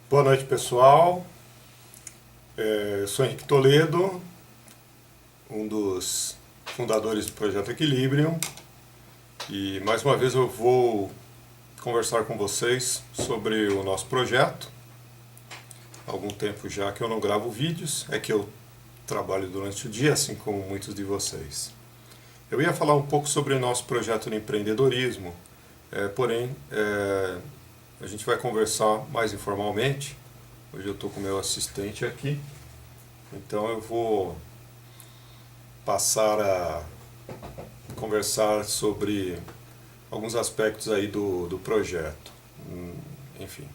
Boa noite, pessoal. Eu sou Henrique Toledo, um dos fundadores do Projeto Equilibrium, e mais uma vez eu vou conversar com vocês sobre o nosso projeto. Há algum tempo já que eu não gravo vídeos, é que eu trabalho durante o dia, assim como muitos de vocês. Eu ia falar um pouco sobre o nosso projeto de empreendedorismo, porém a gente vai conversar mais informalmente. Hoje eu estou com o meu assistente aqui, então eu vou passar a conversar sobre alguns aspectos aí do projeto. Enfim,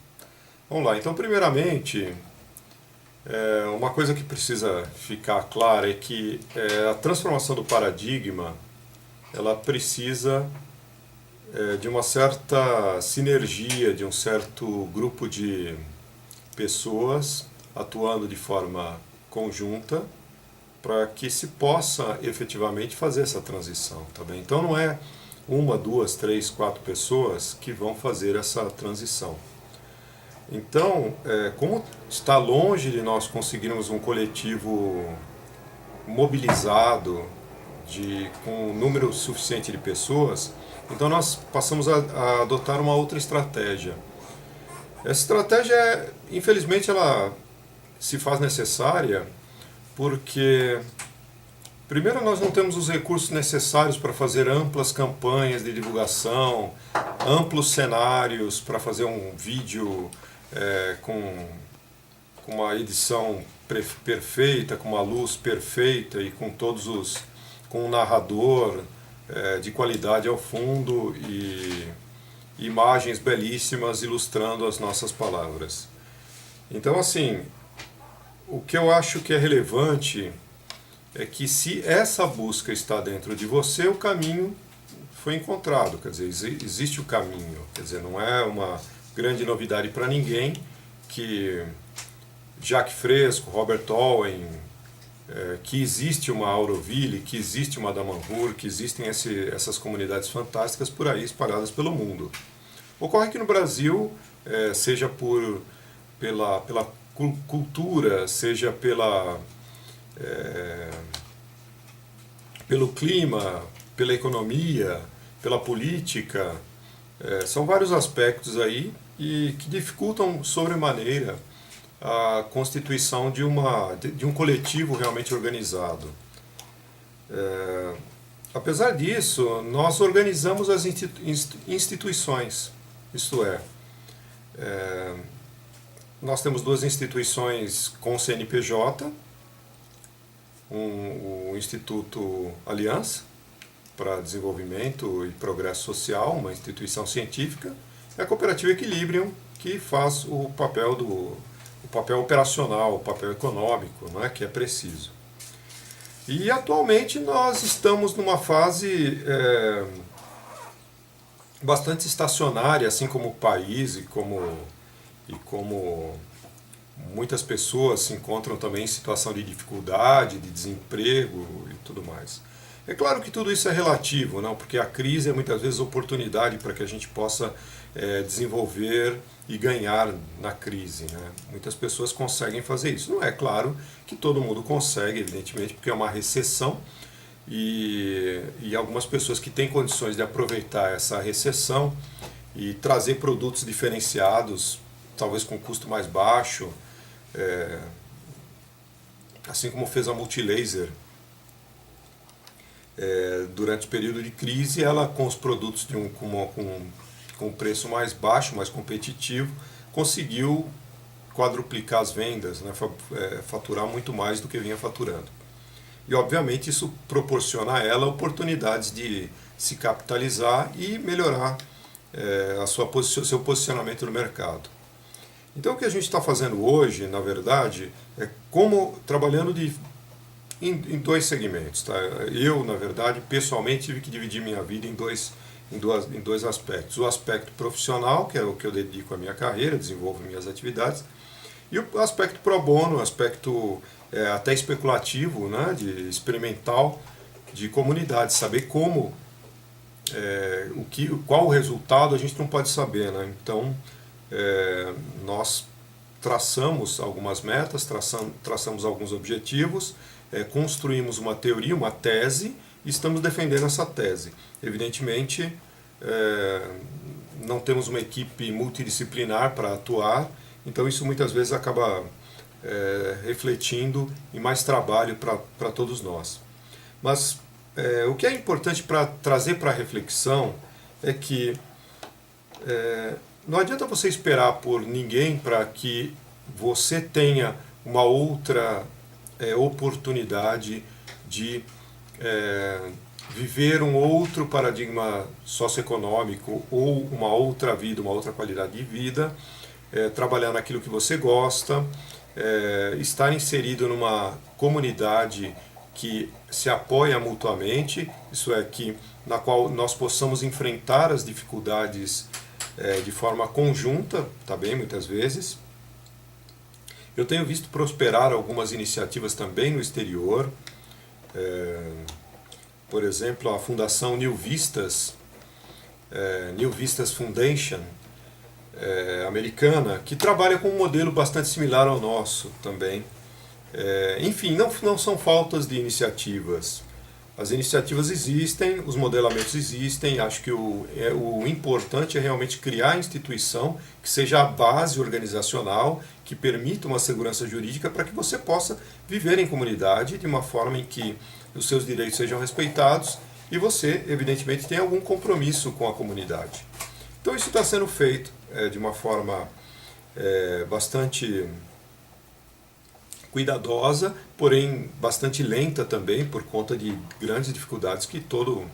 vamos lá. Então, primeiramente, uma coisa que precisa ficar clara é que a transformação do paradigma, ela precisa de uma certa sinergia, de um certo grupo de pessoas atuando de forma conjunta para que se possa efetivamente fazer essa transição, tá bem? Então não é uma, duas, três, quatro pessoas que vão fazer essa transição. Então, como está longe de nós conseguirmos um coletivo mobilizado com um número suficiente de pessoas, então nós passamos a adotar uma outra estratégia. Essa estratégia, infelizmente, ela se faz necessária porque, primeiro, nós não temos os recursos necessários para fazer amplas campanhas de divulgação, amplos cenários para fazer um vídeo com uma edição perfeita, com uma luz perfeita e com com um narrador de qualidade ao fundo e imagens belíssimas ilustrando as nossas palavras. Então, assim, o que eu acho que é relevante é que, se essa busca está dentro de você, o caminho foi encontrado, quer dizer, existe o caminho, quer dizer, não é uma grande novidade para ninguém que Jacques Fresco, Robert Owen, que existe uma Auroville, que existe uma Damanhur, que existem essas comunidades fantásticas por aí espalhadas pelo mundo. Ocorre que no Brasil, seja pela cultura, seja pelo clima, pela economia, pela política, são vários aspectos aí e que dificultam sobremaneira a constituição de um coletivo realmente organizado. Apesar disso, nós organizamos as instituições, isto é, nós temos duas instituições com CNPJ, o Instituto Aliança para Desenvolvimento e Progresso Social, uma instituição científica, e a Cooperativa Equilibrium, que faz o papel operacional, o papel econômico, não é, que é preciso. E atualmente nós estamos numa fase bastante estacionária, assim como o país e como muitas pessoas se encontram também em situação de dificuldade, de desemprego e tudo mais. É claro que tudo isso é relativo, não? Porque a crise é muitas vezes oportunidade para que a gente possa desenvolver e ganhar na crise, né? Muitas pessoas conseguem fazer isso. Não é claro que todo mundo consegue, evidentemente, porque é uma recessão e algumas pessoas que têm condições de aproveitar essa recessão e trazer produtos diferenciados, talvez com custo mais baixo, assim como fez a Multilaser durante o período de crise. Ela, com os produtos com um preço mais baixo, mais competitivo, conseguiu quadruplicar as vendas, né, faturar muito mais do que vinha faturando. E obviamente isso proporciona a ela oportunidades de se capitalizar e melhorar seu posicionamento no mercado. Então o que a gente está fazendo hoje, na verdade, é trabalhando em dois segmentos. Tá? Eu, na verdade, pessoalmente tive que dividir minha vida em dois aspectos. O aspecto profissional, que é o que eu dedico à minha carreira, desenvolvo minhas atividades, e o aspecto pro bono, o aspecto até especulativo, né, experimental, de comunidade, saber como, qual o resultado a gente não pode saber, né? Então, nós traçamos algumas metas, traçamos alguns objetivos, construímos uma teoria, uma tese, e estamos defendendo essa tese. Evidentemente, não temos uma equipe multidisciplinar para atuar, então isso muitas vezes acaba refletindo em mais trabalho para todos nós. Mas o que é importante para trazer para a reflexão é que não adianta você esperar por ninguém para que você tenha uma outra oportunidade de viver um outro paradigma socioeconômico ou uma outra vida, uma outra qualidade de vida, trabalhar naquilo que você gosta, estar inserido numa comunidade que se apoia mutuamente, isso é, na qual nós possamos enfrentar as dificuldades de forma conjunta, tá bem, muitas vezes. Eu tenho visto prosperar algumas iniciativas também no exterior, por exemplo, a Fundação New Vistas, New Vistas Foundation, americana, que trabalha com um modelo bastante similar ao nosso também. Enfim, não são faltas de iniciativas. As iniciativas existem, os modelamentos existem, acho que o importante é realmente criar a instituição que seja a base organizacional, que permita uma segurança jurídica para que você possa viver em comunidade de uma forma em que os seus direitos sejam respeitados e você, evidentemente, tenha algum compromisso com a comunidade. Então isso está sendo feito de uma forma bastante cuidadosa, porém bastante lenta também, por conta de grandes dificuldades que todo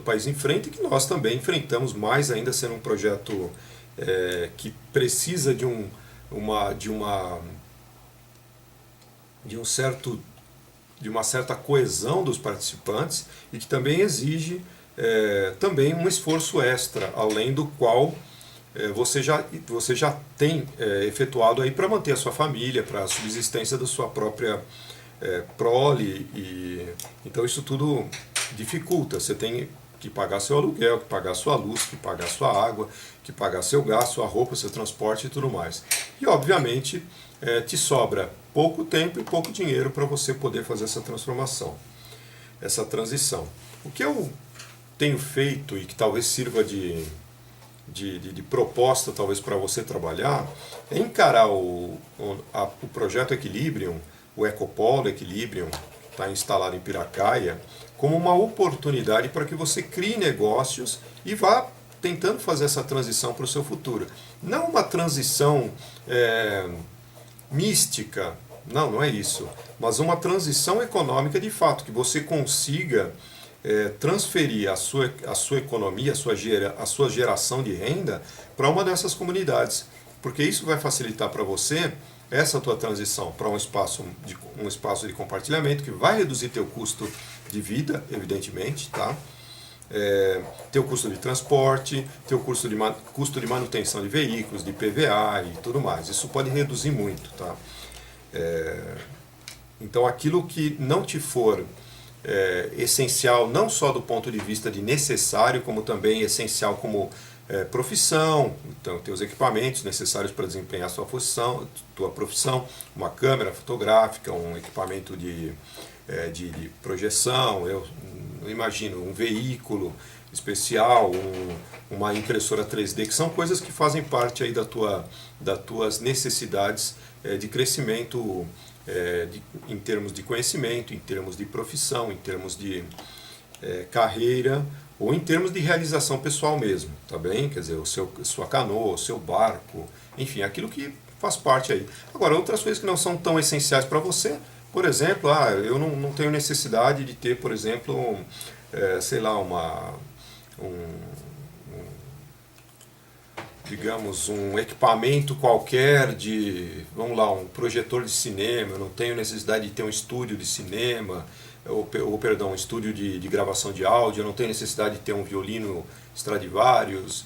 país enfrenta e que nós também enfrentamos, mais ainda sendo um projeto que precisa de uma certa coesão dos participantes e que também exige também um esforço extra, além do qual você já tem efetuado aí para manter a sua família, para a subsistência da sua própria prole, então isso tudo dificulta. Você tem que pagar seu aluguel, que pagar sua luz, que pagar sua água, que pagar seu gás, sua roupa, seu transporte e tudo mais. E obviamente te sobra pouco tempo e pouco dinheiro para você poder fazer essa transformação, essa transição. O que eu tenho feito e que talvez sirva de proposta talvez para você trabalhar é encarar o projeto Equilibrium, o Ecopolo Equilibrium, que está instalado em Piracaia, como uma oportunidade para que você crie negócios e vá tentando fazer essa transição para o seu futuro. Não uma transição mística, não é isso, mas uma transição econômica de fato, que você consiga transferir a sua economia, a sua geração de renda para uma dessas comunidades, porque isso vai facilitar para você essa tua transição para um espaço de compartilhamento que vai reduzir teu custo de vida, evidentemente, tá? Teu custo de transporte, teu custo de manutenção de veículos, de PVA e tudo mais. Isso pode reduzir muito, tá? Então aquilo que não te for essencial, não só do ponto de vista de necessário, como também essencial como profissão, então ter os equipamentos necessários para desempenhar tua profissão, uma câmera fotográfica, um equipamento de projeção, eu imagino um veículo especial, uma impressora 3D, que são coisas que fazem parte aí das tuas necessidades de crescimento em termos de conhecimento, em termos de profissão, em termos de carreira ou em termos de realização pessoal mesmo, tá bem? Quer dizer, sua canoa, o seu barco, enfim, aquilo que faz parte aí. Agora, outras coisas que não são tão essenciais para você, por exemplo, eu não tenho necessidade de ter, por exemplo, sei lá, digamos, um equipamento qualquer vamos lá, um projetor de cinema, eu não tenho necessidade de ter um estúdio de cinema, perdão, um estúdio de gravação de áudio, eu não tenho necessidade de ter um violino Stradivarius,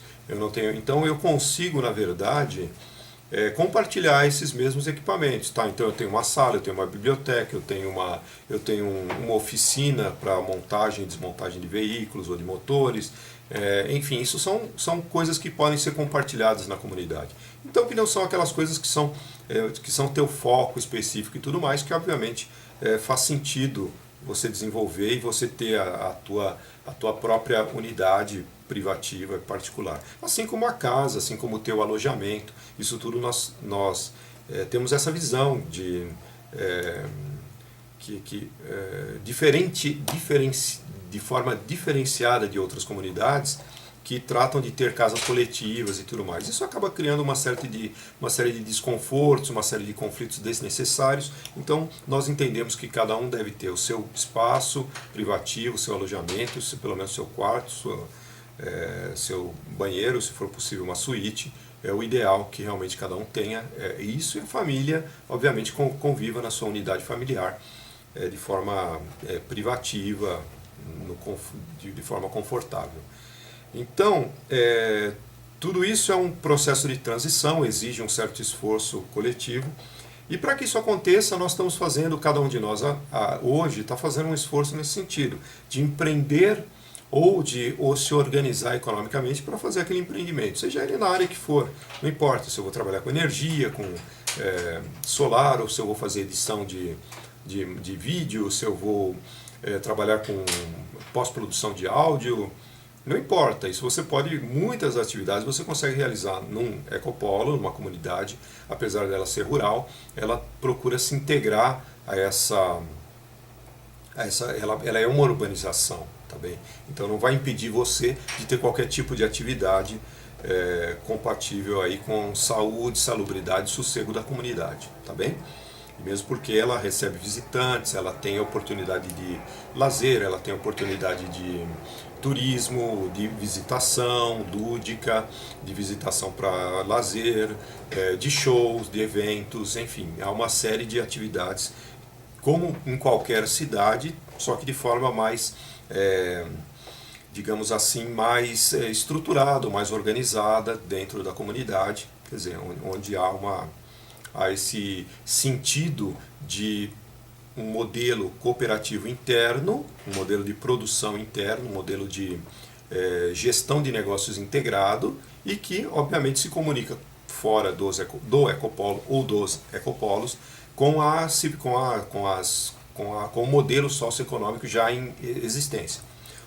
então eu consigo, na verdade, compartilhar esses mesmos equipamentos, tá? Então eu tenho uma sala, eu tenho uma biblioteca, eu tenho uma oficina para montagem e desmontagem de veículos ou de motores, Enfim, isso são coisas que podem ser compartilhadas na comunidade. Então, que não são aquelas coisas que são teu foco específico e tudo mais, que obviamente faz sentido você desenvolver e você ter a tua própria unidade privativa, particular. Assim como a casa, assim como o teu alojamento, isso tudo nós temos essa visão de de forma diferenciada de outras comunidades que tratam de ter casas coletivas e tudo mais. Isso acaba criando uma série de desconfortos, uma série de conflitos desnecessários. Então, nós entendemos que cada um deve ter o seu espaço privativo, o seu alojamento, pelo menos seu quarto, seu banheiro, se for possível uma suíte. É o ideal que realmente cada um tenha isso, e a família, obviamente, conviva na sua unidade familiar de forma privativa, de forma confortável. Então, tudo isso é um processo de transição, exige um certo esforço coletivo, e para que isso aconteça, nós estamos fazendo, cada um de nós hoje está fazendo um esforço nesse sentido, de empreender ou se organizar economicamente para fazer aquele empreendimento, seja ele na área que for, não importa se eu vou trabalhar com energia, com solar, ou se eu vou fazer edição de vídeo, se eu vou trabalhar com pós-produção de áudio, não importa, isso você pode, muitas atividades você consegue realizar num ecopolo, numa comunidade, apesar dela ser rural, ela procura se integrar ela é uma urbanização, tá bem? Então não vai impedir você de ter qualquer tipo de atividade compatível aí com saúde, salubridade e sossego da comunidade, tá bem? E mesmo porque ela recebe visitantes, ela tem oportunidade de lazer, ela tem oportunidade de turismo, de visitação lúdica, de visitação para lazer, de shows, de eventos, enfim, há uma série de atividades como em qualquer cidade, só que de forma mais, digamos assim, mais estruturada, mais organizada dentro da comunidade, quer dizer, onde há esse sentido de um modelo cooperativo interno, um modelo de produção interno, um modelo de gestão de negócios integrado e que, obviamente, se comunica fora do ecopolo ou dos ecopolos com o modelo socioeconômico já em existência.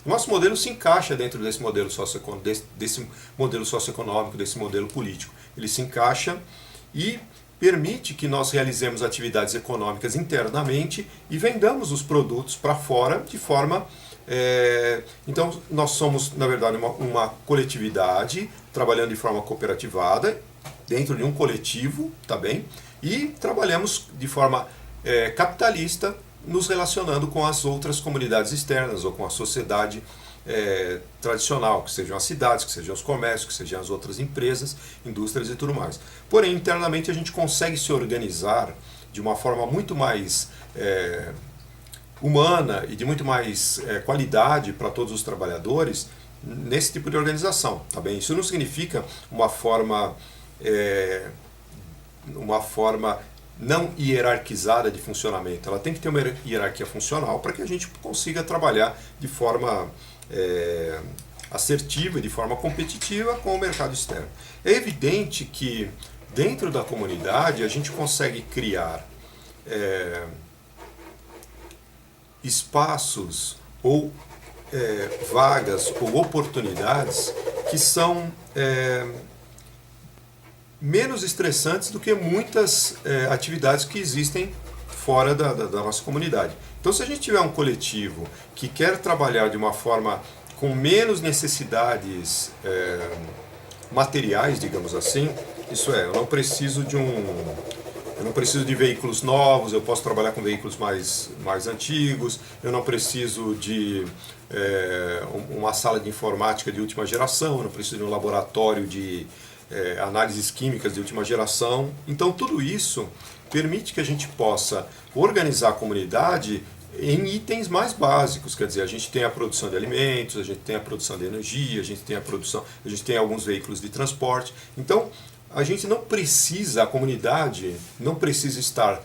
O nosso modelo se encaixa dentro desse modelo socioeconômico, desse modelo político. Ele se encaixa e permite que nós realizemos atividades econômicas internamente e vendamos os produtos para fora de forma... então, nós somos, na verdade, uma coletividade trabalhando de forma cooperativada, dentro de um coletivo, tá bem? E trabalhamos de forma capitalista, nos relacionando com as outras comunidades externas ou com a sociedade tradicional, que sejam as cidades, que sejam os comércios, que sejam as outras empresas, indústrias e tudo mais. Porém, internamente a gente consegue se organizar de uma forma muito mais humana e de muito mais qualidade para todos os trabalhadores nesse tipo de organização, tá bem? Isso não significa uma forma não hierarquizada de funcionamento. Ela tem que ter uma hierarquia funcional para que a gente consiga trabalhar de forma assertiva e de forma competitiva com o mercado externo. É evidente que dentro da comunidade a gente consegue criar espaços ou vagas ou oportunidades que são menos estressantes do que muitas atividades que existem fora da nossa comunidade. Então, se a gente tiver um coletivo que quer trabalhar de uma forma com menos necessidades materiais, digamos assim, isso é, eu não preciso de veículos novos, eu posso trabalhar com veículos mais antigos, eu não preciso de uma sala de informática de última geração, eu não preciso de um laboratório de análises químicas de última geração. Então tudo isso permite que a gente possa organizar a comunidade em itens mais básicos, quer dizer, a gente tem a produção de alimentos, a gente tem a produção de energia, a gente tem alguns veículos de transporte. Então a gente não precisa, a comunidade não precisa estar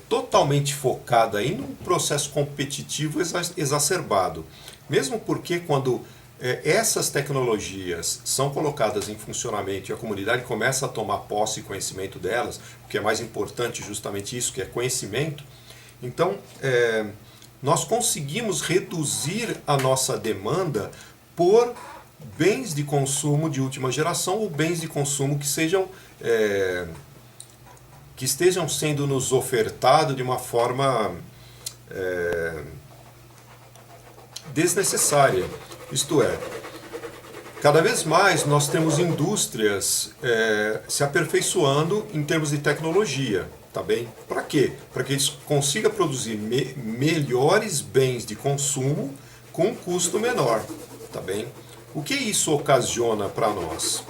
totalmente focada em um processo competitivo exacerbado. Mesmo porque quando essas tecnologias são colocadas em funcionamento e a comunidade começa a tomar posse e conhecimento delas, o que é mais importante justamente isso, que é conhecimento, então nós conseguimos reduzir a nossa demanda por bens de consumo de última geração ou bens de consumo que estejam sendo nos ofertados de uma forma desnecessária. Isto é, cada vez mais nós temos indústrias se aperfeiçoando em termos de tecnologia, tá bem? Para quê? Para que eles consigam produzir melhores bens de consumo com um custo menor, tá bem? O que isso ocasiona para nós?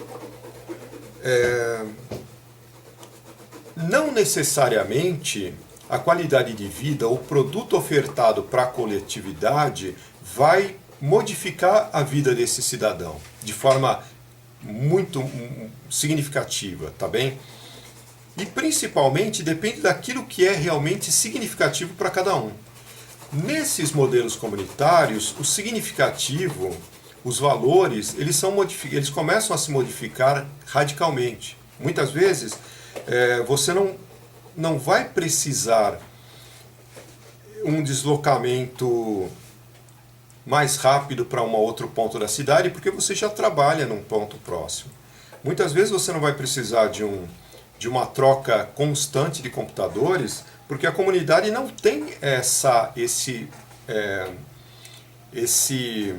Não necessariamente a qualidade de vida, o produto ofertado para a coletividade vai modificar a vida desse cidadão de forma muito significativa, tá bem? E principalmente depende daquilo que é realmente significativo para cada um. Nesses modelos comunitários, o significativo, os valores, eles começam a se modificar radicalmente. Muitas vezes você não vai precisar um deslocamento mais rápido para um outro ponto da cidade, porque você já trabalha num ponto próximo. Muitas vezes você não vai precisar de uma troca constante de computadores, porque a comunidade não tem esse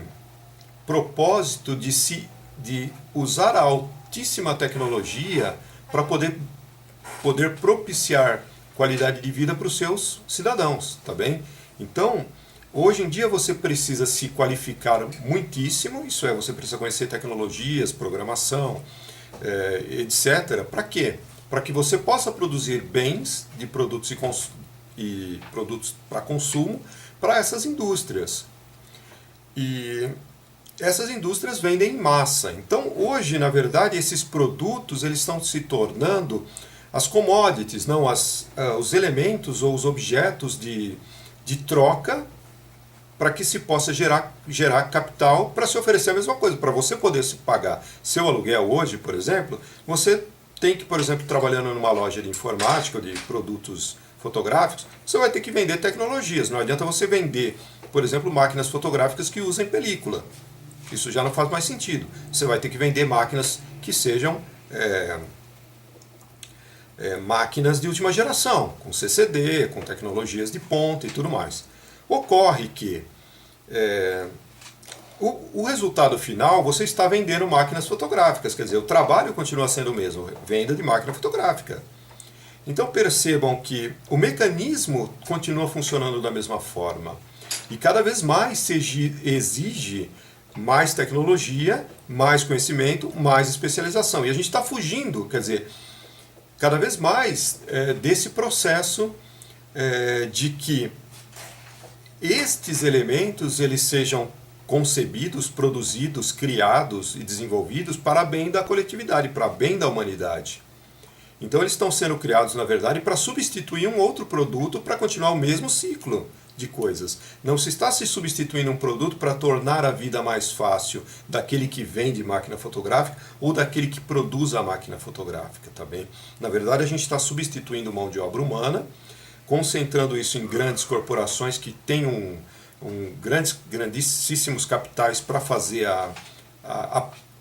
propósito de usar a altíssima tecnologia para poder propiciar qualidade de vida para os seus cidadãos, tá bem? Então, hoje em dia você precisa se qualificar muitíssimo, isso é, você precisa conhecer tecnologias, programação, etc. Para quê? Para que você possa produzir bens de produtos e produtos para consumo para essas indústrias. E essas indústrias vendem em massa. Então, hoje, na verdade, esses produtos eles estão se tornando as commodities, não os elementos ou os objetos de troca para que se possa gerar capital para se oferecer a mesma coisa. Para você poder se pagar seu aluguel hoje, por exemplo, você tem que, por exemplo, trabalhando numa loja de informática ou de produtos fotográficos, você vai ter que vender tecnologias. Não adianta você vender, por exemplo, máquinas fotográficas que usem película. Isso já não faz mais sentido. Você vai ter que vender máquinas que sejam máquinas de última geração, com CCD, com tecnologias de ponta e tudo mais. Ocorre que o resultado final, você está vendendo máquinas fotográficas, quer dizer, o trabalho continua sendo o mesmo, venda de máquina fotográfica. Então percebam que o mecanismo continua funcionando da mesma forma. E cada vez mais se exige mais tecnologia, mais conhecimento, mais especialização. E a gente está fugindo, quer dizer, cada vez mais desse processo de que estes elementos eles sejam concebidos, produzidos, criados e desenvolvidos para bem da coletividade, para bem da humanidade. Então eles estão sendo criados, na verdade, para substituir um outro produto para continuar o mesmo ciclo de coisas. Não se está se substituindo um produto para tornar a vida mais fácil daquele que vende máquina fotográfica ou daquele que produz a máquina fotográfica, tá bem? Na verdade, a gente está substituindo mão de obra humana, concentrando isso em grandes corporações que têm grandíssimos capitais para fazer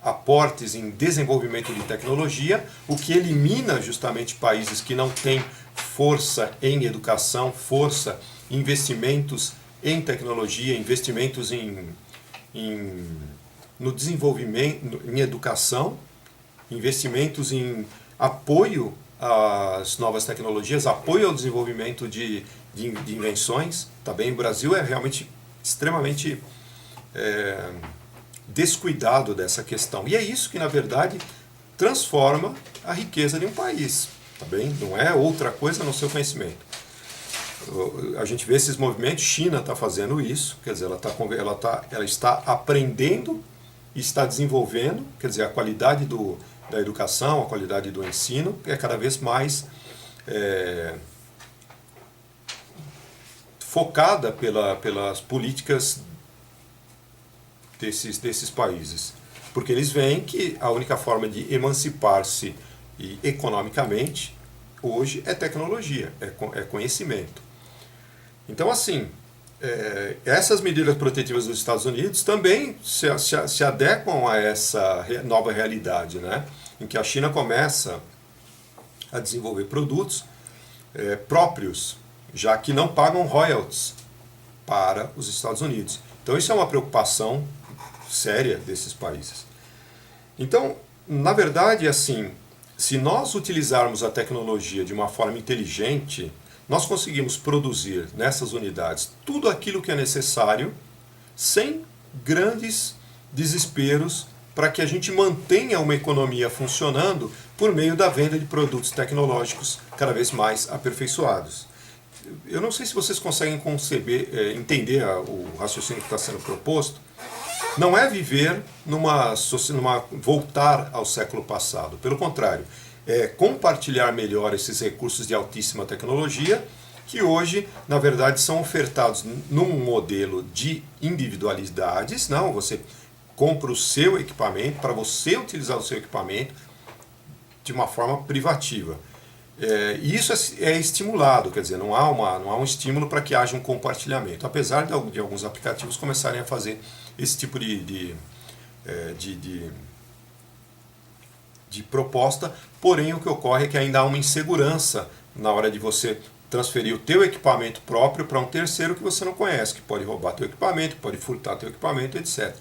aportes em desenvolvimento de tecnologia, o que elimina justamente países que não têm força em educação, força em investimentos em tecnologia, investimentos no desenvolvimento, em educação, investimentos em apoio às novas tecnologias, apoio ao desenvolvimento de invenções. Tá bem? O Brasil é realmente extremamente descuidado dessa questão. E é isso que, na verdade, transforma a riqueza de um país. Tá bem? Não é outra coisa a não ser o conhecimento. A gente vê esses movimentos, China está fazendo isso, quer dizer, ela está aprendendo e está desenvolvendo, quer dizer, a qualidade da educação, a qualidade do ensino é cada vez mais focada pelas políticas desses países. Porque eles veem que a única forma de emancipar-se e economicamente hoje é tecnologia, é conhecimento. Então, assim, essas medidas protetivas dos Estados Unidos também se adequam a essa nova realidade, né? Em que a China começa a desenvolver produtos próprios, já que não pagam royalties para os Estados Unidos. Então isso é uma preocupação séria desses países. Então, na verdade, assim, se nós utilizarmos a tecnologia de uma forma inteligente, nós conseguimos produzir nessas unidades tudo aquilo que é necessário sem grandes desesperos para que a gente mantenha uma economia funcionando por meio da venda de produtos tecnológicos cada vez mais aperfeiçoados. Eu não sei se vocês conseguem entender o raciocínio que está sendo proposto. Não é viver voltar ao século passado. Pelo contrário, é compartilhar melhor esses recursos de altíssima tecnologia que hoje, na verdade, são ofertados num modelo de individualidades. Não, você compra o seu equipamento para você utilizar o seu equipamento de uma forma privativa. E isso é estimulado, quer dizer, não há um estímulo para que haja um compartilhamento, apesar de alguns aplicativos começarem a fazer esse tipo de proposta, porém o que ocorre é que ainda há uma insegurança na hora de você transferir o teu equipamento próprio para um terceiro que você não conhece, que pode roubar teu equipamento, pode furtar teu equipamento, etc.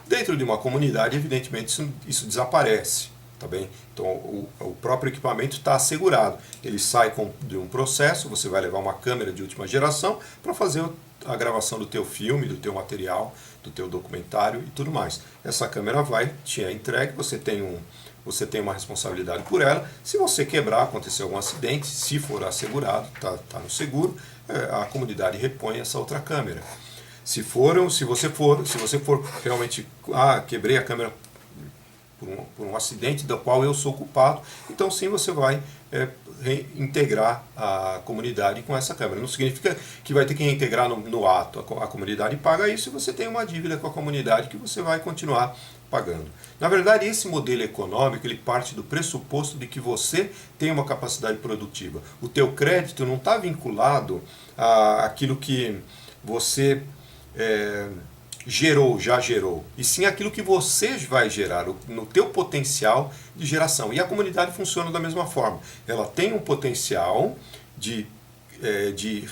Dentro de uma comunidade, evidentemente, isso desaparece. Tá bem? Então o próprio equipamento está assegurado. Ele sai de um processo, você vai levar uma câmera de última geração para fazer a gravação do teu filme, do teu material, do teu documentário e tudo mais. Essa câmera vai te entregue, você tem uma responsabilidade por ela. Se você quebrar, acontecer algum acidente, se for assegurado, tá no seguro, a comunidade repõe essa outra câmera. Se você for realmente, quebrei a câmera por um acidente do qual eu sou culpado, então sim você vai reintegrar a comunidade com essa câmera. Não significa que vai ter que reintegrar no ato, a comunidade paga isso e você tem uma dívida com a comunidade que você vai continuar pagando. Na verdade, esse modelo econômico ele parte do pressuposto de que você tem uma capacidade produtiva. O teu crédito não está vinculado àquilo que você já gerou, e sim aquilo que você vai gerar, no teu potencial de geração. E a comunidade funciona da mesma forma. Ela tem um potencial de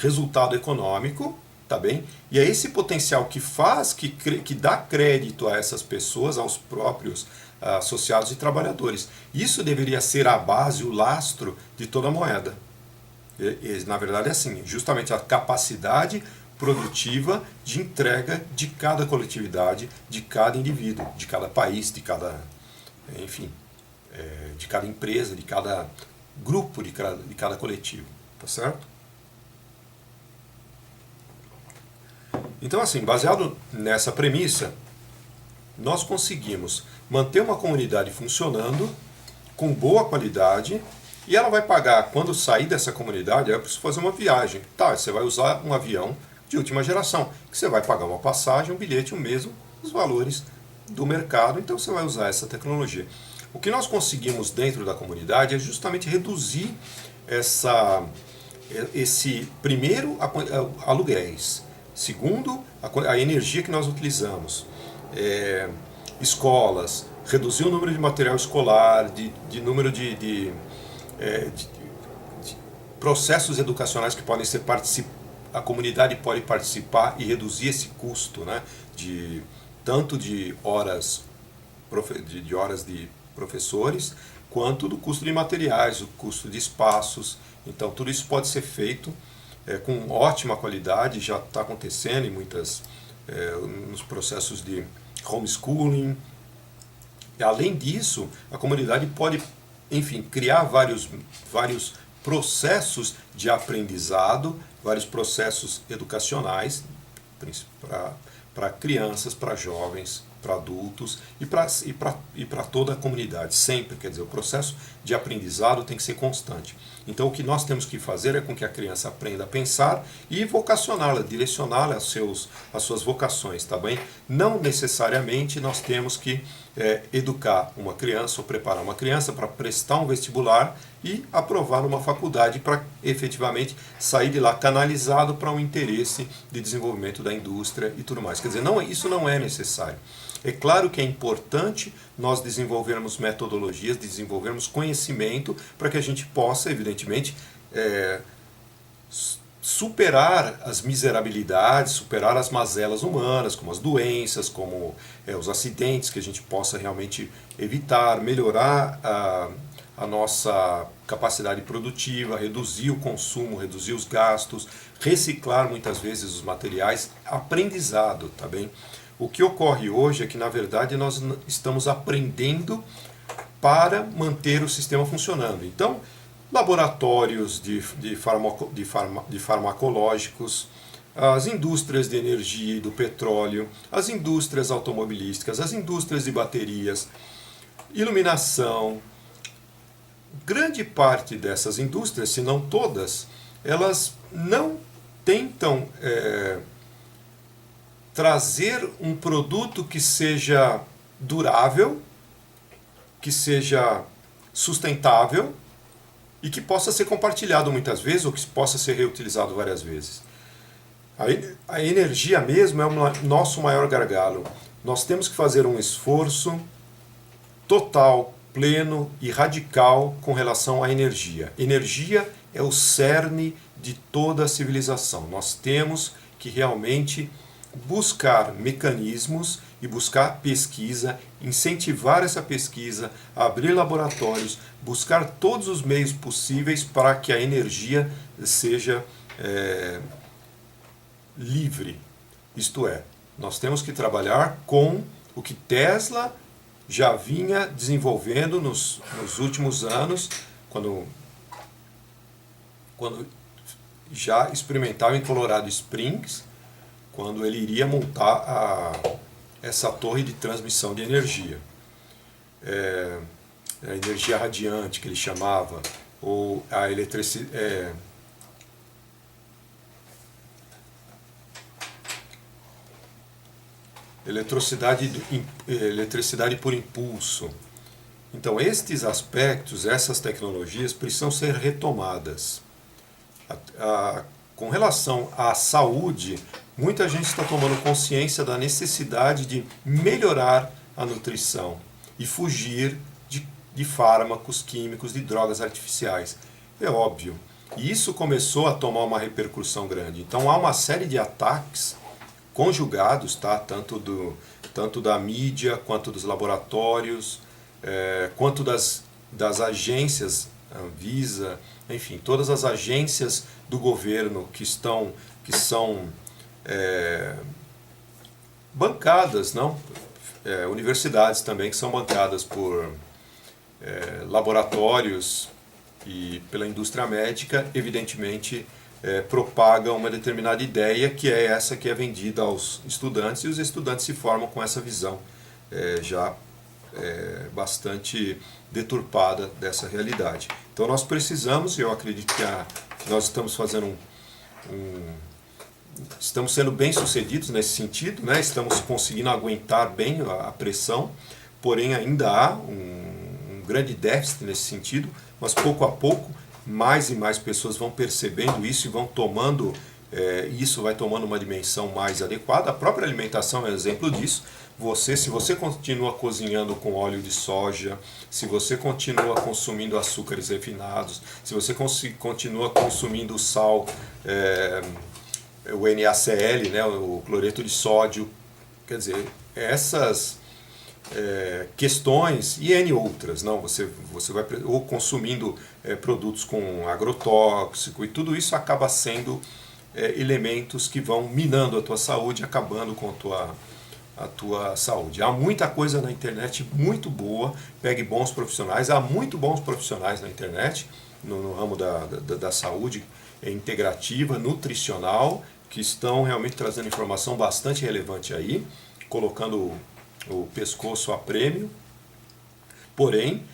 resultado econômico, tá bem? E é esse potencial que dá crédito a essas pessoas, aos próprios associados e trabalhadores. Isso deveria ser a base, o lastro de toda a moeda. Na verdade é assim, justamente a capacidade produtiva de entrega de cada coletividade, de cada indivíduo, de cada país, de cada empresa, de cada grupo, de cada coletivo, tá certo? Então assim, baseado nessa premissa, nós conseguimos manter uma comunidade funcionando com boa qualidade. E ela vai pagar, quando sair dessa comunidade, eu preciso fazer uma viagem. Tá, você vai usar um avião de última geração, que você vai pagar uma passagem, um bilhete, o mesmo, os valores do mercado, então você vai usar essa tecnologia. O que nós conseguimos dentro da comunidade é justamente reduzir esse primeiro, aluguéis, segundo, a energia que nós utilizamos, escolas, reduzir o número de material escolar, de número de processos educacionais que podem ser a comunidade pode participar e reduzir esse custo, né, tanto de horas de professores, quanto do custo de materiais, o custo de espaços. Então tudo isso pode ser feito com ótima qualidade, já está acontecendo em nos processos de homeschooling. E, além disso, a comunidade pode, enfim, criar vários processos de aprendizado, vários processos educacionais para crianças, para jovens, para adultos e para toda a comunidade, sempre. Quer dizer, o processo de aprendizado tem que ser constante. Então o que nós temos que fazer é com que a criança aprenda a pensar e vocacioná-la, direcioná-la às suas vocações, tá bem? Não necessariamente nós temos que educar uma criança ou preparar uma criança para prestar um vestibular e aprovar numa faculdade para efetivamente sair de lá canalizado para um interesse de desenvolvimento da indústria e tudo mais. Quer dizer, não, isso não é necessário. É claro que é importante nós desenvolvermos metodologias, desenvolvermos conhecimento para que a gente possa, evidentemente, superar as miserabilidades, superar as mazelas humanas, como as doenças, como os acidentes, que a gente possa realmente evitar, melhorar a nossa capacidade produtiva, reduzir o consumo, reduzir os gastos, reciclar muitas vezes os materiais, aprendizado, tá bem? O que ocorre hoje é que, na verdade, nós estamos aprendendo para manter o sistema funcionando. Então, laboratórios de farmacológicos, as indústrias de energia e do petróleo, as indústrias automobilísticas, as indústrias de baterias, iluminação. Grande parte dessas indústrias, se não todas, elas não tentam trazer um produto que seja durável, que seja sustentável e que possa ser compartilhado muitas vezes ou que possa ser reutilizado várias vezes. A energia mesmo é o nosso maior gargalo. Nós temos que fazer um esforço total, pleno e radical com relação à energia. Energia é o cerne de toda a civilização. Nós temos que realmente buscar mecanismos e buscar pesquisa, incentivar essa pesquisa, abrir laboratórios, buscar todos os meios possíveis para que a energia seja livre. Isto é, nós temos que trabalhar com o que Tesla já vinha desenvolvendo nos últimos anos, quando já experimentava em Colorado Springs, quando ele iria montar essa torre de transmissão de energia. A energia radiante, que ele chamava, ou a eletricidade. Eletricidade por impulso. Então, estes aspectos, essas tecnologias precisam ser retomadas. Com relação à saúde, muita gente está tomando consciência da necessidade de melhorar a nutrição e fugir de fármacos químicos, de drogas artificiais. É óbvio. E isso começou a tomar uma repercussão grande. Então, há uma série de ataques conjugados, tá? Tanto da mídia, quanto dos laboratórios, quanto das agências, Anvisa, enfim, todas as agências do governo que são bancadas, não? Universidades também que são bancadas por laboratórios e pela indústria médica, evidentemente propagam uma determinada ideia que é essa que é vendida aos estudantes, e os estudantes se formam com essa visão já bastante deturpada dessa realidade. Então nós precisamos, e eu acredito que nós estamos fazendo estamos sendo bem sucedidos nesse sentido, né? Estamos conseguindo aguentar bem a pressão, porém ainda há um grande déficit nesse sentido, mas pouco a pouco mais e mais pessoas vão percebendo isso e vão tomando, isso vai tomando uma dimensão mais adequada. A própria alimentação é um exemplo disso. Se você continua cozinhando com óleo de soja, se você continua consumindo açúcares refinados, se você continua consumindo sal, o NaCl, né, o cloreto de sódio, quer dizer, essas questões e N outras, não? Você vai ou consumindo produtos com agrotóxico, e tudo isso acaba sendo elementos que vão minando a tua saúde, acabando com a tua saúde. Há muita coisa na internet muito boa, pegue bons profissionais, há muito bons profissionais na internet, no ramo da saúde integrativa, nutricional, que estão realmente trazendo informação bastante relevante aí, colocando o pescoço a prêmio, porém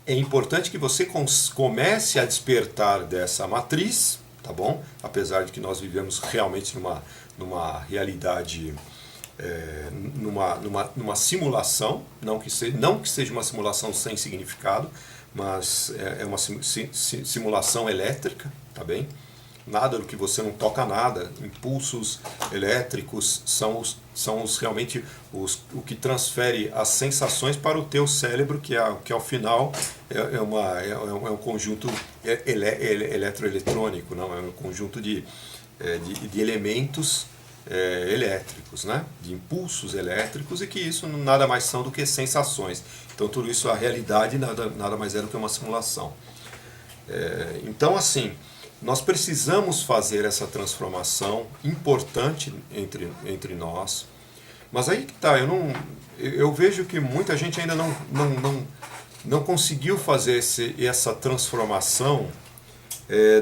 é importante que você comece a despertar dessa matriz, tá bom? Apesar de que nós vivemos realmente numa realidade, numa simulação, não que seja uma simulação sem significado, mas é uma simulação elétrica, tá bem? Nada do que você não toca nada, impulsos elétricos são realmente o que transfere as sensações para o teu cérebro, que ao final é um conjunto eletroeletrônico, não é um conjunto de elementos elétricos, né? De impulsos elétricos, e que isso nada mais são do que sensações. Então tudo isso, a realidade nada mais é do que uma simulação. Então assim, nós precisamos fazer essa transformação importante entre nós, mas aí que tá, eu vejo que muita gente ainda não conseguiu fazer essa transformação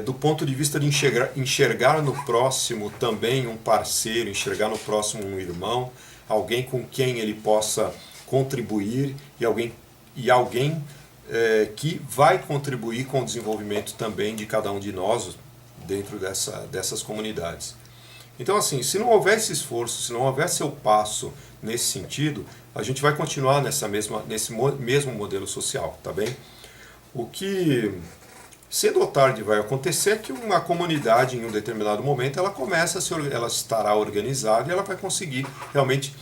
do ponto de vista de enxergar no próximo também um parceiro, enxergar no próximo um irmão, alguém com quem ele possa contribuir e alguém que vai contribuir com o desenvolvimento também de cada um de nós dentro dessas comunidades. Então assim, se não houver esse esforço, se não houver seu passo nesse sentido, a gente vai continuar nesse mesmo modelo social, tá bem? O que cedo ou tarde vai acontecer é que uma comunidade, em um determinado momento, ela estará organizada e ela vai conseguir realmente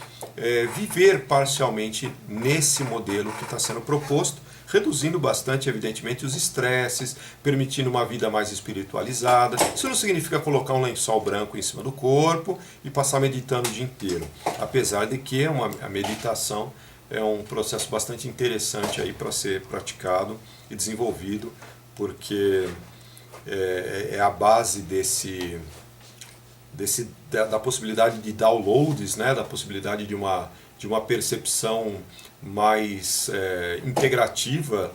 viver parcialmente nesse modelo que está sendo proposto, reduzindo bastante, evidentemente, os estresses, permitindo uma vida mais espiritualizada. Isso não significa colocar um lençol branco em cima do corpo e passar meditando o dia inteiro, apesar de que a meditação é um processo bastante interessante aí para ser praticado e desenvolvido, porque é a base da possibilidade de downloads, né, da possibilidade de uma percepção mais integrativa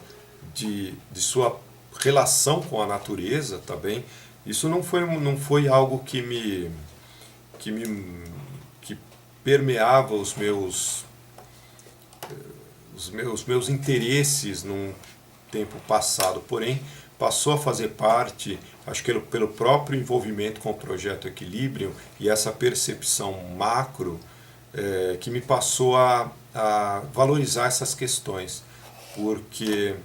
de sua relação com a natureza, tá bem? Isso não foi algo que permeava os meus interesses num tempo passado, porém passou a fazer parte, acho que pelo próprio envolvimento com o Projeto Equilíbrio e essa percepção macro, que me passou a valorizar essas questões, porque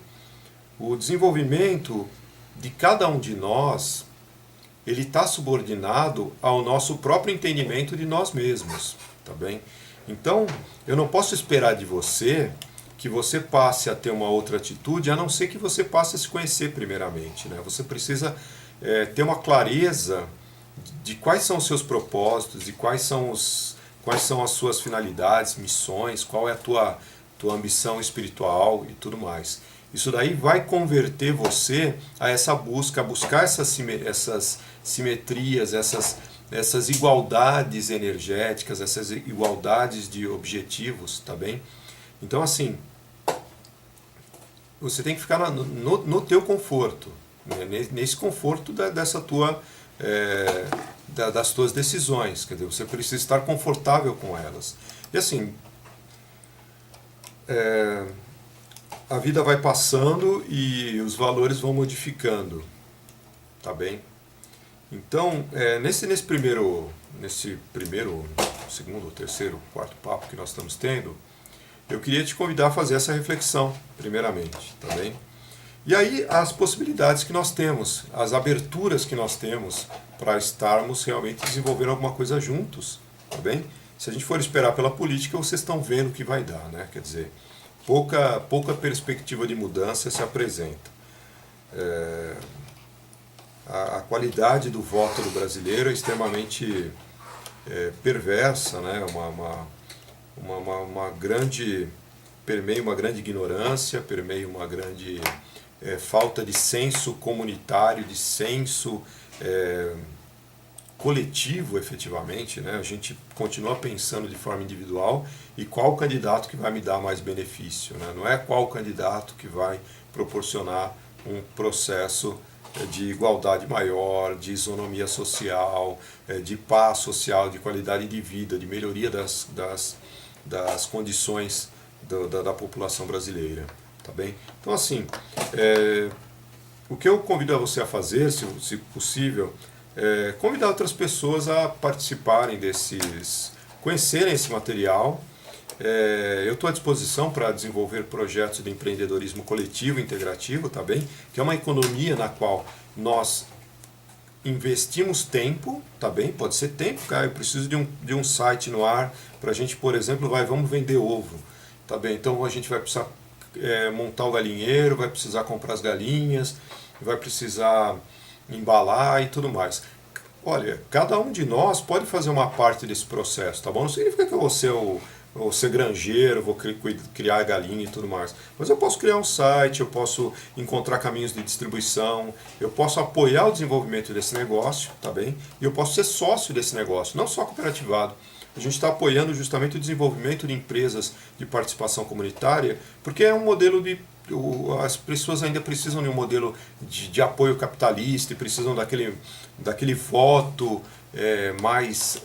o desenvolvimento de cada um de nós, ele está subordinado ao nosso próprio entendimento de nós mesmos, tá bem? Então, eu não posso esperar de você que você passe a ter uma outra atitude, a não ser que você passe a se conhecer primeiramente, né? Você precisa ter uma clareza de quais são os seus propósitos, de quais são as suas finalidades, missões, qual é a tua ambição espiritual e tudo mais. Isso daí vai converter você a essa busca, a buscar essas simetrias, essas igualdades energéticas, essas igualdades de objetivos, tá bem? Então assim, você tem que ficar no teu conforto, né? Nesse conforto das tuas decisões, quer dizer, você precisa estar confortável com elas. E assim, a vida vai passando e os valores vão modificando, tá bem? Então, nesse primeiro, segundo, terceiro, quarto papo que nós estamos tendo, eu queria te convidar a fazer essa reflexão, primeiramente, tá bem? E aí as possibilidades que nós temos, as aberturas que nós temos para estarmos realmente desenvolvendo alguma coisa juntos, tá bem? Se a gente for esperar pela política, vocês estão vendo o que vai dar, né? Quer dizer, pouca perspectiva de mudança se apresenta. A qualidade do voto do brasileiro é extremamente perversa, né? Permeia uma grande ignorância, permeia uma grande falta de senso comunitário, de senso coletivo, efetivamente, né? A gente continua pensando de forma individual e qual candidato que vai me dar mais benefício, né? Não é qual candidato que vai proporcionar um processo de igualdade maior, de isonomia social, de paz social, de qualidade de vida, de melhoria das condições da população brasileira, tá bem? Então assim, o que eu convido a você a fazer, se possível, é convidar outras pessoas a participarem conhecerem esse material. Eu estou à disposição para desenvolver projetos de empreendedorismo coletivo integrativo, tá bem? Que é uma economia na qual nós investimos tempo, tá bem? Pode ser tempo, cara, eu preciso de um site no ar para a gente, por exemplo, vamos vender ovo, tá bem? Então a gente vai precisar montar o galinheiro, vai precisar comprar as galinhas, vai precisar embalar e tudo mais. Olha, cada um de nós pode fazer uma parte desse processo, tá bom? Não significa que eu vou ser granjeiro, vou criar galinha e tudo mais. Mas eu posso criar um site, eu posso encontrar caminhos de distribuição, eu posso apoiar o desenvolvimento desse negócio, tá bem? E eu posso ser sócio desse negócio, não só cooperativado. A gente está apoiando justamente o desenvolvimento de empresas de participação comunitária, porque é um modelo as pessoas ainda precisam de um modelo de apoio capitalista e precisam daquele voto mais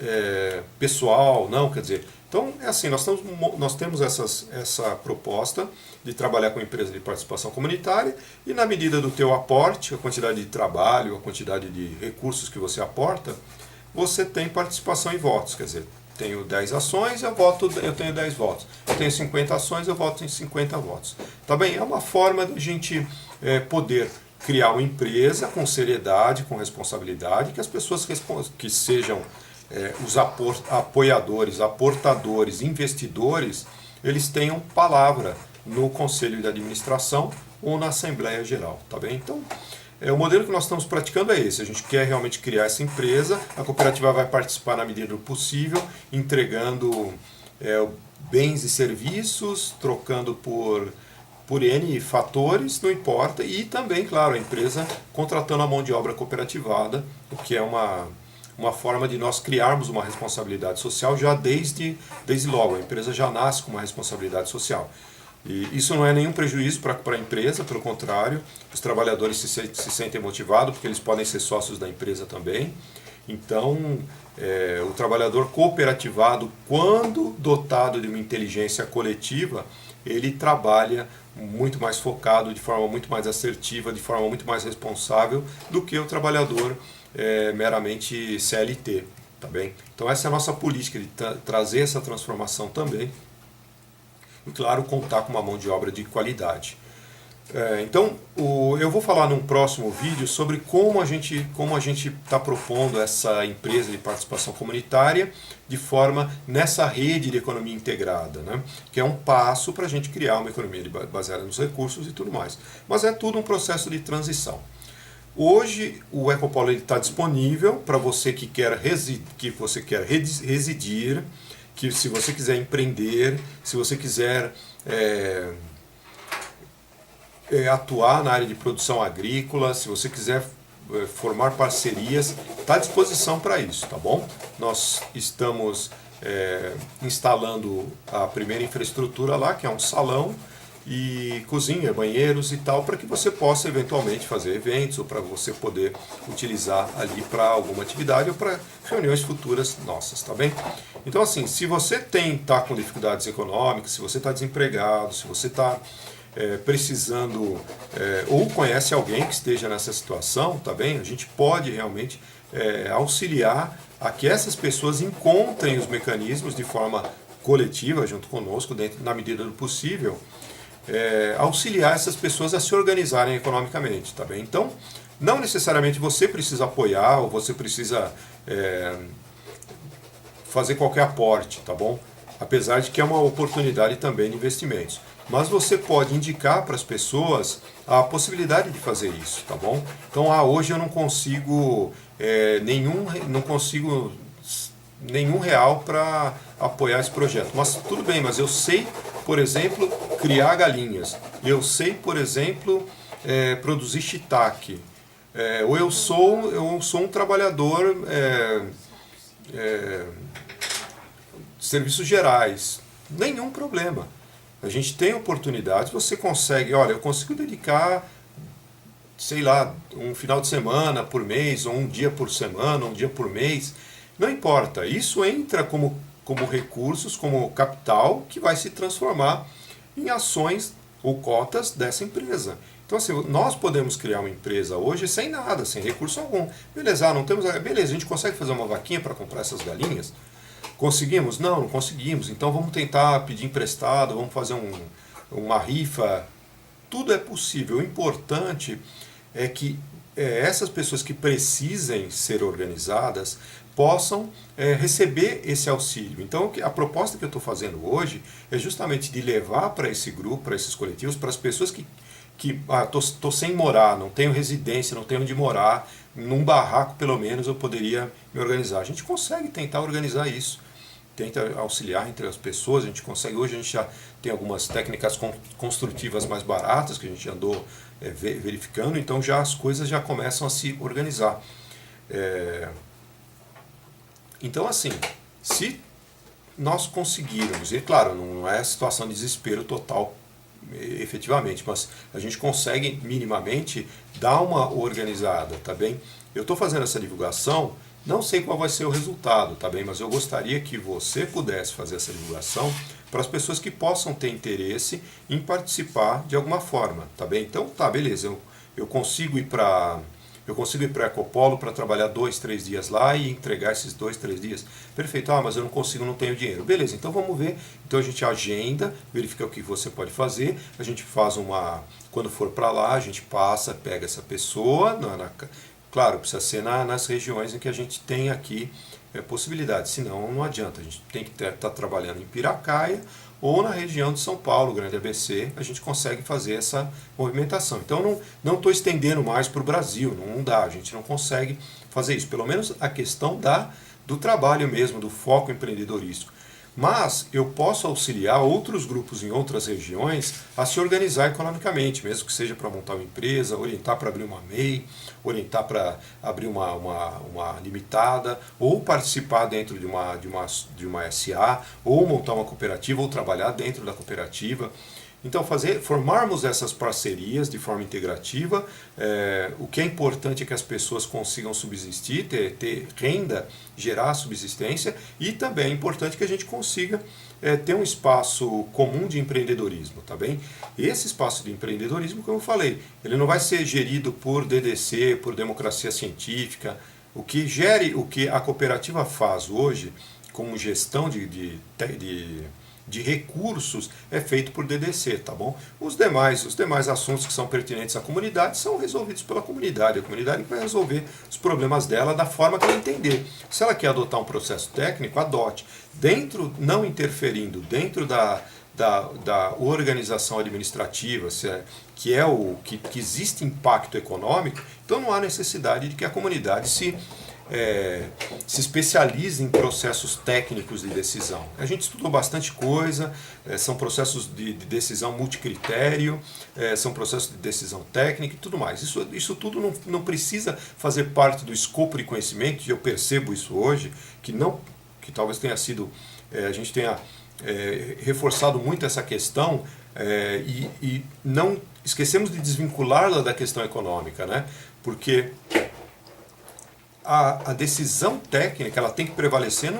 pessoal, não, quer dizer. Então, é assim, nós temos essa proposta de trabalhar com empresas de participação comunitária e na medida do teu aporte, a quantidade de trabalho, a quantidade de recursos que você aporta, você tem participação em votos, quer dizer, tenho 10 ações, eu tenho 10 votos. Eu tenho 50 ações, eu voto em 50 votos. Tá bem? É uma forma de a gente poder criar uma empresa com seriedade, com responsabilidade, que as pessoas que sejam os apoiadores, aportadores, investidores, eles tenham palavra no Conselho de Administração ou na Assembleia Geral. Tá bem? Então, o modelo que nós estamos praticando é esse. A gente quer realmente criar essa empresa, a cooperativa vai participar na medida do possível, entregando bens e serviços, trocando por N fatores, não importa, e também, claro, a empresa contratando a mão de obra cooperativada, o que é uma forma de nós criarmos uma responsabilidade social já desde logo. A empresa já nasce com uma responsabilidade social. E isso não é nenhum prejuízo para a empresa, pelo contrário, os trabalhadores se sentem motivados porque eles podem ser sócios da empresa também. Então, o trabalhador cooperativado, quando dotado de uma inteligência coletiva, ele trabalha muito mais focado, de forma muito mais assertiva, de forma muito mais responsável do que o trabalhador meramente CLT. Tá bem? Então essa é a nossa política, de trazer essa transformação também. E claro, contar com uma mão de obra de qualidade. Então, eu vou falar num próximo vídeo sobre como a gente está propondo essa empresa de participação comunitária de forma nessa rede de economia integrada, né? Que é um passo para a gente criar uma economia baseada nos recursos e tudo mais. Mas é tudo um processo de transição. Hoje o Ecopolo está disponível para você que você quer residir, que se você quiser empreender, se você quiser atuar na área de produção agrícola, se você quiser formar parcerias, está à disposição para isso, tá bom? Nós estamos instalando a primeira infraestrutura lá, que é um salão, e cozinha, banheiros e tal, para que você possa eventualmente fazer eventos ou para você poder utilizar ali para alguma atividade ou para reuniões futuras nossas, tá bem? Então assim, se você está com dificuldades econômicas, se você está desempregado, se você está precisando ou conhece alguém que esteja nessa situação, tá bem? A gente pode realmente auxiliar a que essas pessoas encontrem os mecanismos de forma coletiva junto conosco, na medida do possível, auxiliar essas pessoas a se organizarem economicamente, tá bem? Então, não necessariamente você precisa apoiar ou você precisa fazer qualquer aporte, tá bom? Apesar de que é uma oportunidade também de investimentos. Mas você pode indicar para as pessoas a possibilidade de fazer isso, tá bom? Então, hoje eu não consigo nenhum real para apoiar esse projeto. Mas tudo bem, mas eu sei, por exemplo, criar galinhas. Eu sei, por exemplo, produzir shiitake. Ou eu sou um trabalhador de serviços gerais. Nenhum problema. A gente tem oportunidades, você consegue, olha, eu consigo dedicar, sei lá, um final de semana por mês, ou um dia por semana, um dia por mês, não importa, isso entra como como recursos, como capital, que vai se transformar em ações ou cotas dessa empresa. Então, assim, nós podemos criar uma empresa hoje sem nada, sem recurso algum. Beleza, não temos. Beleza, a gente consegue fazer uma vaquinha para comprar essas galinhas? Conseguimos? Não, não conseguimos. Então vamos tentar pedir emprestado, vamos fazer uma rifa. Tudo é possível. O importante é que essas pessoas que precisem ser organizadas possam receber esse auxílio. Então a proposta que eu estou fazendo hoje é justamente de levar para esse grupo, para esses coletivos, para as pessoas que tô sem morar, não tenho residência, não tenho onde morar, num barraco pelo menos eu poderia me organizar. A gente consegue tentar organizar isso, tenta auxiliar entre as pessoas, a gente consegue, hoje a gente já tem algumas técnicas construtivas mais baratas que a gente andou verificando, então já as coisas já começam a se organizar. Então assim, se nós conseguirmos, e claro, não é situação de desespero total, efetivamente, mas a gente consegue minimamente dar uma organizada, tá bem? Eu estou fazendo essa divulgação, não sei qual vai ser o resultado, tá bem? Mas eu gostaria que você pudesse fazer essa divulgação para as pessoas que possam ter interesse em participar de alguma forma, tá bem? Então, tá, beleza, eu consigo ir para Ecopolo para trabalhar 2, 3 dias lá e entregar esses 2, 3 dias. Perfeito, mas eu não consigo, não tenho dinheiro. Beleza, então vamos ver. Então a gente agenda, verifica o que você pode fazer. A gente faz quando for para lá, a gente pega essa pessoa. Claro, precisa ser nas regiões em que a gente tem aqui possibilidade. Senão não adianta. A gente tem que estar trabalhando em Piracaia ou na região de São Paulo, Grande ABC, a gente consegue fazer essa movimentação. Então não estou estendendo mais para o Brasil, não dá, a gente não consegue fazer isso. Pelo menos a questão do trabalho mesmo, do foco empreendedorístico. Mas eu posso auxiliar outros grupos em outras regiões a se organizar economicamente, mesmo que seja para montar uma empresa, orientar para abrir uma MEI, orientar para abrir uma limitada, ou participar dentro de uma SA, ou montar uma cooperativa, ou trabalhar dentro da cooperativa. Então, formarmos essas parcerias de forma integrativa. O que é importante é que as pessoas consigam subsistir, ter renda, gerar subsistência, e também é importante que a gente consiga ter um espaço comum de empreendedorismo, tá bem? Esse espaço de empreendedorismo, como eu falei, ele não vai ser gerido por DDC, por democracia científica. O que a cooperativa faz hoje, como gestão de recursos, é feito por DDC, tá bom? Os demais assuntos que são pertinentes à comunidade são resolvidos pela comunidade. A comunidade vai resolver os problemas dela da forma que ela entender. Se ela quer adotar um processo técnico, adote. Não interferindo dentro da organização administrativa, que existe impacto econômico, então não há necessidade de que a comunidade se especialize em processos técnicos de decisão. A gente estudou bastante coisa, são processos de decisão multicritério, são processos de decisão técnica e tudo mais. Isso tudo não precisa fazer parte do escopo de conhecimento, e eu percebo isso hoje, que talvez tenha sido, a gente tenha reforçado muito essa questão, e não esquecemos de desvinculá-la da questão econômica, né? Porque a decisão técnica ela tem que prevalecer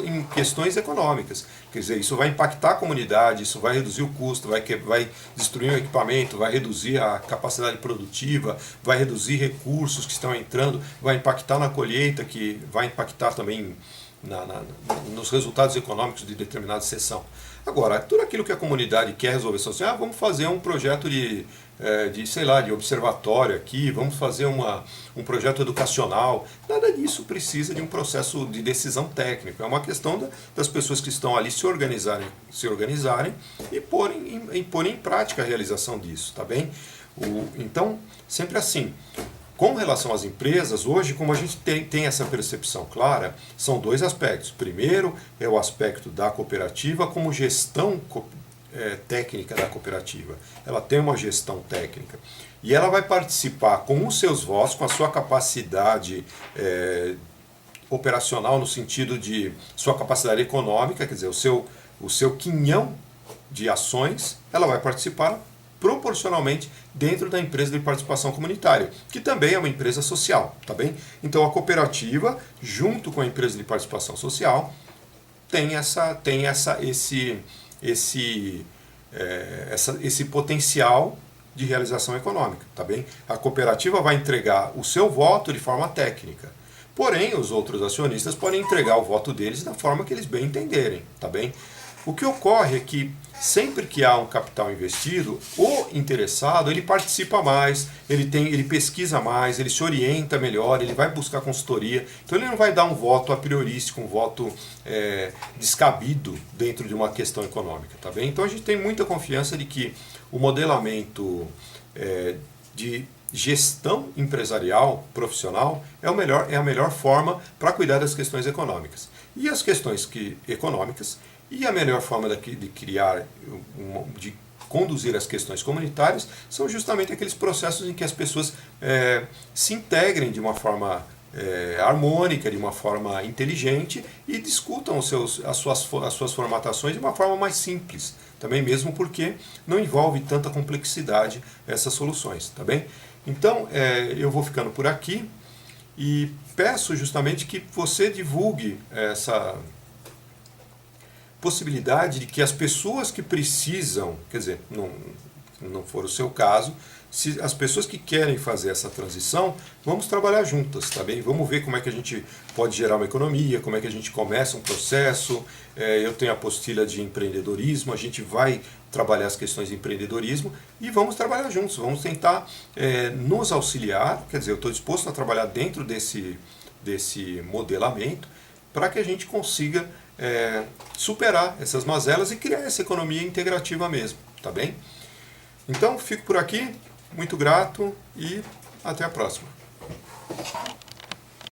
em questões econômicas. Quer dizer, isso vai impactar a comunidade, isso vai reduzir o custo, vai destruir o equipamento, vai reduzir a capacidade produtiva, vai reduzir recursos que estão entrando, vai impactar na colheita, que vai impactar também nos resultados econômicos de determinada seção. Agora, tudo aquilo que a comunidade quer resolver, só assim, vamos fazer um projeto de observatório aqui, vamos fazer um projeto educacional. Nada disso precisa de um processo de decisão técnica. É uma questão das pessoas que estão ali se organizarem e porem em prática a realização disso, tá bem? Então, sempre assim. Com relação às empresas, hoje, como a gente tem essa percepção clara, são dois aspectos. Primeiro é o aspecto da cooperativa como gestão técnica da cooperativa. Ela tem uma gestão técnica e ela vai participar com os seus votos, com a sua capacidade operacional no sentido de sua capacidade econômica, quer dizer, o seu quinhão de ações, ela vai participar proporcionalmente dentro da empresa de participação comunitária, que também é uma empresa social, tá bem? Então a cooperativa, junto com a empresa de participação social, esse potencial de realização econômica, tá bem? A cooperativa vai entregar o seu voto de forma técnica, porém os outros acionistas podem entregar o voto deles da forma que eles bem entenderem, tá bem? O que ocorre é que sempre que há um capital investido, o interessado ele participa mais, ele pesquisa mais, ele se orienta melhor, ele vai buscar consultoria, então ele não vai dar um voto a priorístico, um voto descabido dentro de uma questão econômica, tá bem? Então a gente tem muita confiança de que o modelamento de gestão empresarial profissional é a melhor forma para cuidar das questões econômicas. E as questões econômicas e a melhor forma de criar, de conduzir as questões comunitárias são justamente aqueles processos em que as pessoas se integrem de uma forma harmônica, de uma forma inteligente e discutam as suas formatações de uma forma mais simples, também mesmo porque não envolve tanta complexidade essas soluções, tá bem? Então eu vou ficando por aqui e peço justamente que você divulgue essa possibilidade de que as pessoas que precisam, quer dizer, não for o seu caso, se as pessoas que querem fazer essa transição, vamos trabalhar juntas, tá bem? Vamos ver como é que a gente pode gerar uma economia, como é que a gente começa um processo. Eu tenho a apostila de empreendedorismo, a gente vai trabalhar as questões de empreendedorismo e vamos trabalhar juntos, vamos tentar nos auxiliar, quer dizer, eu estou disposto a trabalhar dentro desse modelamento para que a gente consiga superar essas mazelas e criar essa economia integrativa mesmo, tá bem? Então, fico por aqui, muito grato e até a próxima.